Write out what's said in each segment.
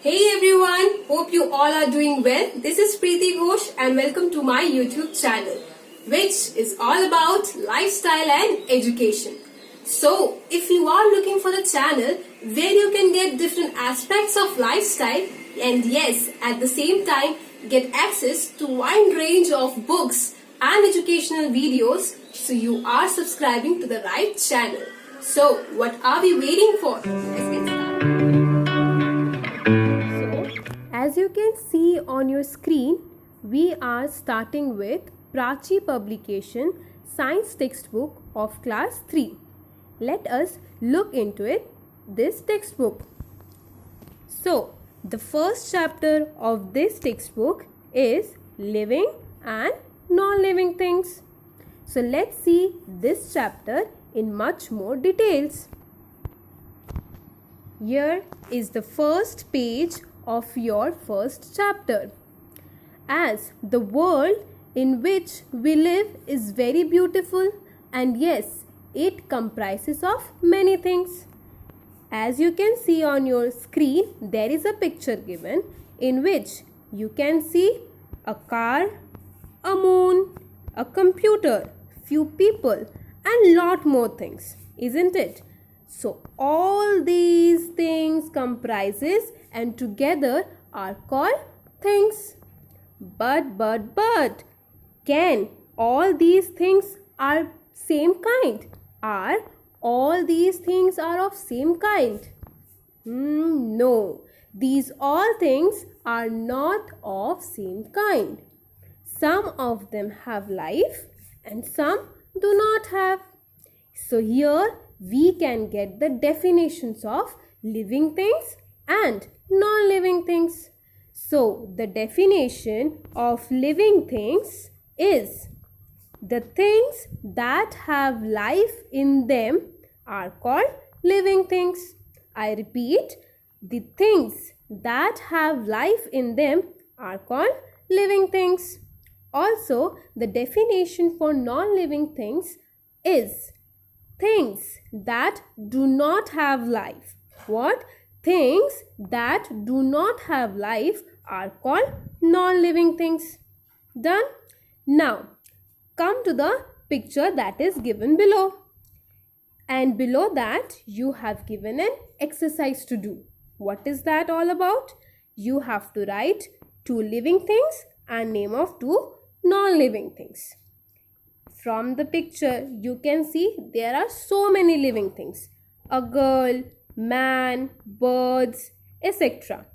Hey everyone, hope you all are doing well. This is Preeti Ghosh and welcome to my YouTube channel, which is all about lifestyle and education. So, if you are looking for the channel where you can get different aspects of lifestyle and yes, at the same time get access to wide range of books and educational videos, so you are subscribing to the right channel. So, what are we waiting for? Let's get started. As you can see on your screen, we are starting with Prachi Publication Science Textbook of Class 3. Let us look into this textbook. So, the first chapter of this textbook is Living and Non-Living Things. So, let's see this chapter in much more details. Here is the first page of your first chapter. As the world in which we live is very beautiful, and yes, it comprises of many things. As you can see on your screen, there is a picture given in which you can see a car, a moon, a computer, few people and lot more things, isn't it? So all these things comprises and together are called things. But, can all these things are same kind? Are all these things are of same kind? No, these all things are not of same kind. Some of them have life and some do not have. So here we can get the definitions of living things and non-living things. So the definition of living things is the things that have life in them are called living things. I repeat, the things that have life in them are called living things. Also, the definition for non-living things is things that do not have life. What? Things that do not have life are called non-living things. Done? Now, come to the picture that is given below. And below that, you have given an exercise to do. What is that all about? You have to write 2 living things and name of 2 non-living things. From the picture, you can see there are so many living things. A girl, man, birds, etc.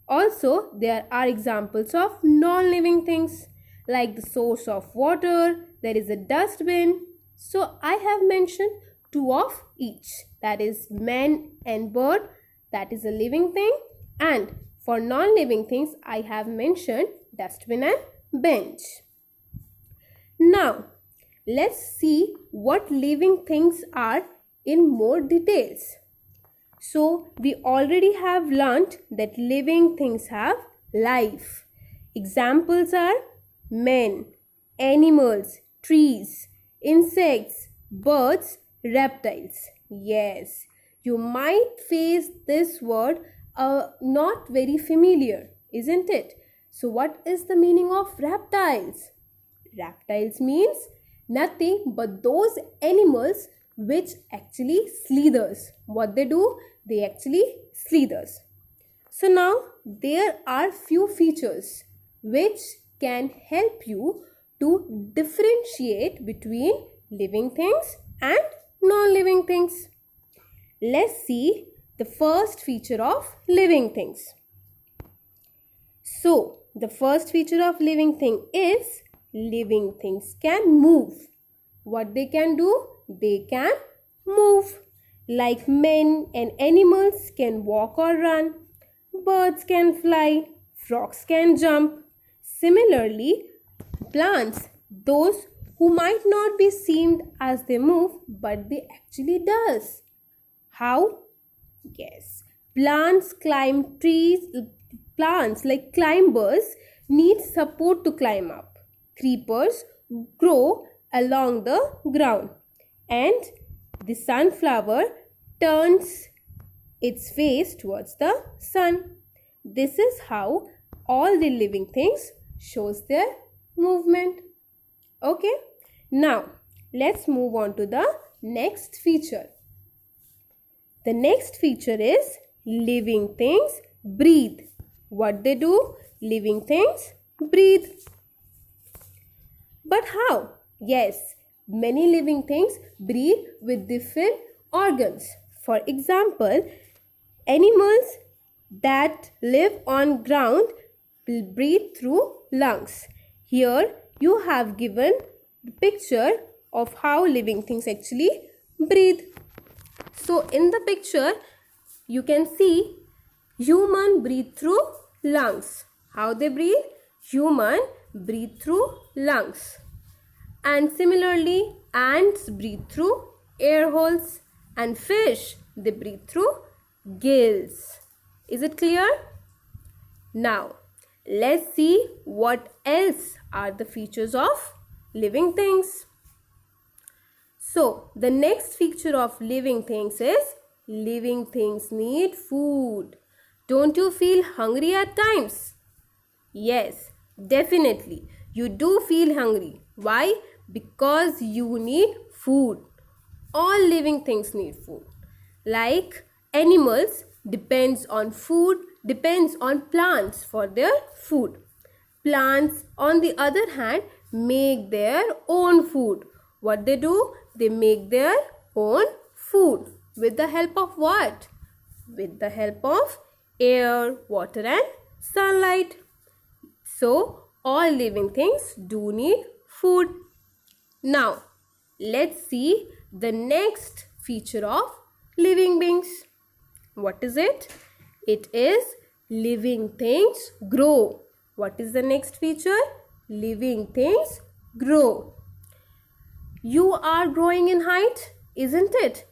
Also, there are examples of non-living things like the source of water, there is a dustbin. So, I have mentioned 2 of each. That is man and bird, that is a living thing. And for non-living things, I have mentioned dustbin and bench. Now, let's see what living things are in more details. So, we already have learnt that living things have life. Examples are men, animals, trees, insects, birds, reptiles. Yes, you might face this word not very familiar, isn't it? So, what is the meaning of reptiles? Reptiles means nothing but those animals which actually slithers. What they do? They actually slithers. So now there are few features which can help you to differentiate between living things and non-living things. Let's see the first feature of living things. So the first feature of living thing is living things can move. What they can do? They can move. Like men and animals can walk or run. Birds can fly. Frogs can jump. Similarly, plants, those who might not be seen as they move, but they actually does. How? Yes. Plants climb trees. Plants like climbers need support to climb up. Creepers grow along the ground, and the sunflower turns its face towards the sun. This is how all the living things shows their movement. Okay, now let's move on to the next feature. The next feature is living things breathe. What they do? Living things breathe. But how? Yes, many living things breathe with different organs. For example, animals that live on ground will breathe through lungs. Here you have given the picture of how living things actually breathe. So in the picture you can see human breathe through lungs. How they breathe? Human breathe through lungs. And similarly, ants breathe through air holes, and fish, they breathe through gills. Is it clear? Now, let's see what else are the features of living things. So, the next feature of living things is living things need food. Don't you feel hungry at times? Yes, definitely. You do feel hungry. Why? Because you need food. All living things need food. Like animals depends on plants for their food. Plants, on the other hand, make their own food. What they do? They make their own food. With the help of what? With the help of air, water and sunlight. So, all living things do need food. Now, let's see the next feature of living beings. What is it? It is living things grow. What is the next feature? Living things grow. You are growing in height, isn't it?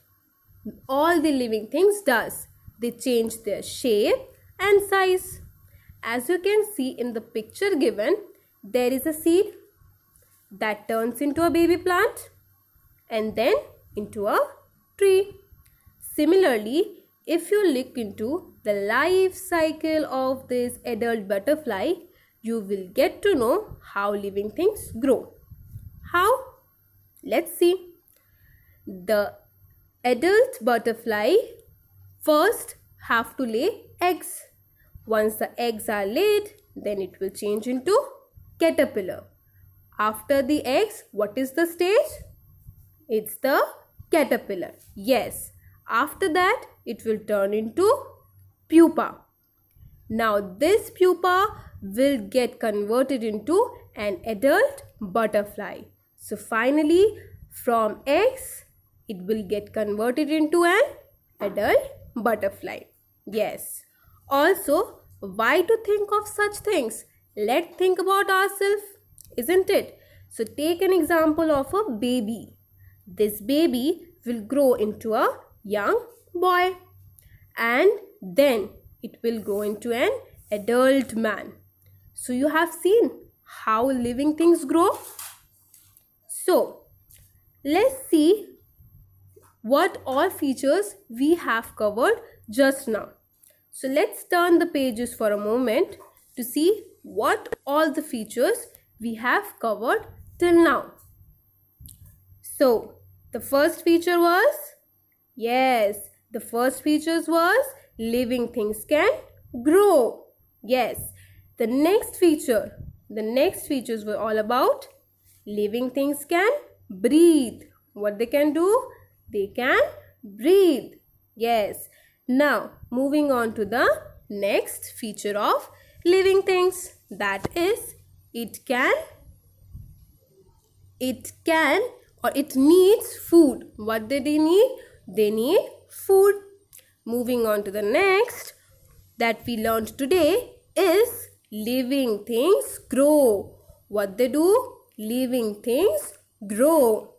All the living things does. They change their shape and size. As you can see in the picture given, there is a seed that turns into a baby plant and then into a tree. Similarly, if you look into the life cycle of this adult butterfly, you will get to know how living things grow. How? Let's see. The adult butterfly first have to lay eggs. Once the eggs are laid, then it will change into caterpillar. After the eggs, what is the stage? It's the caterpillar. Yes. After that, it will turn into pupa. Now, this pupa will get converted into an adult butterfly. So, finally, from eggs, it will get converted into an adult butterfly. Yes. Also, why to think of such things? Let's think about ourselves, isn't it? So, take an example of a baby. This baby will grow into a young boy and then it will grow into an adult man. So, you have seen how living things grow. So, let's see what all features we have covered just now. So, let's turn the pages for a moment to see what all the features we have covered till now. So, the first feature was, yes, the first features was living things can grow. Yes, the next features were all about living things can breathe. What they can do? They can breathe. Yes. Now, moving on to the next feature of living things, that is it needs food. What do they need? They need food. Moving on to the next that we learned today is living things grow. What they do? Living things grow.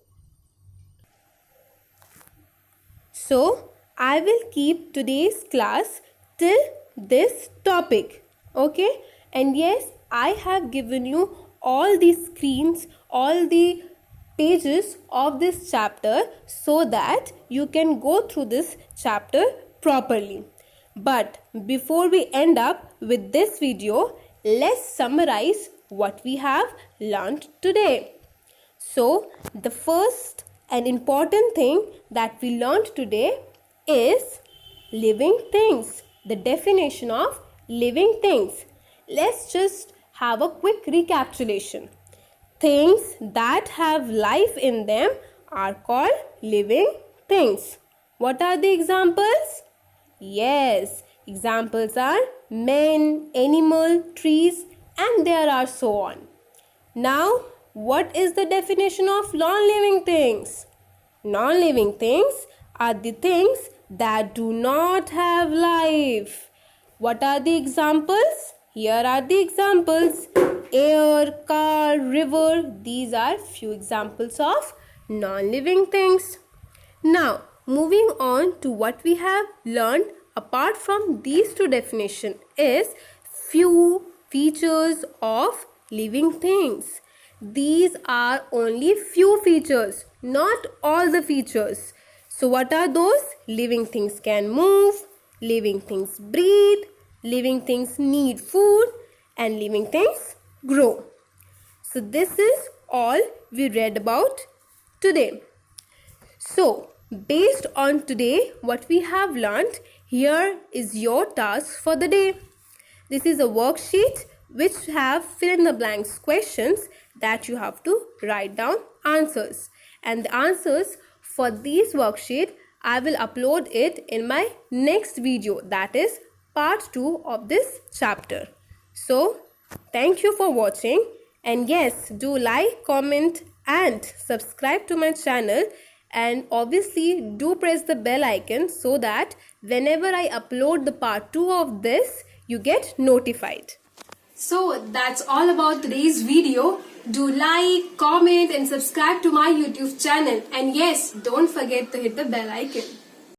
So, I will keep today's class till this topic. Okay? And yes, I have given you all the screens, all the pages of this chapter so that you can go through this chapter properly. But before we end up with this video, let's summarize what we have learned today. So, the first and important thing that we learned today is living things. The definition of living things. Let's just have a quick recapitulation. Things that have life in them are called living things. What are the examples? Yes, examples are men, animal, trees, and there are so on. Now, what is the definition of non-living things? Non-living things are the things that do not have life. What are the examples? Here are the examples. Air, car, river. These are few examples of non-living things. Now, moving on to what we have learned apart from these two definitions is few features of living things. These are only few features, not all the features. So what are those? Living things can move, living things breathe, living things need food, and living things grow. So this is all we read about today. So based on today what we have learned, here is your task for the day. This is a worksheet which have fill in the blanks questions that you have to write down answers. And the answers for this worksheet I will upload it in my next video, that is part 2 of this chapter. So thank you for watching, and yes, do like, comment and subscribe to my channel, and obviously do press the bell icon so that whenever I upload the part 2 of this, you get notified. So that's all about today's video. Do like, comment and subscribe to my YouTube channel, and yes, don't forget to hit the bell icon.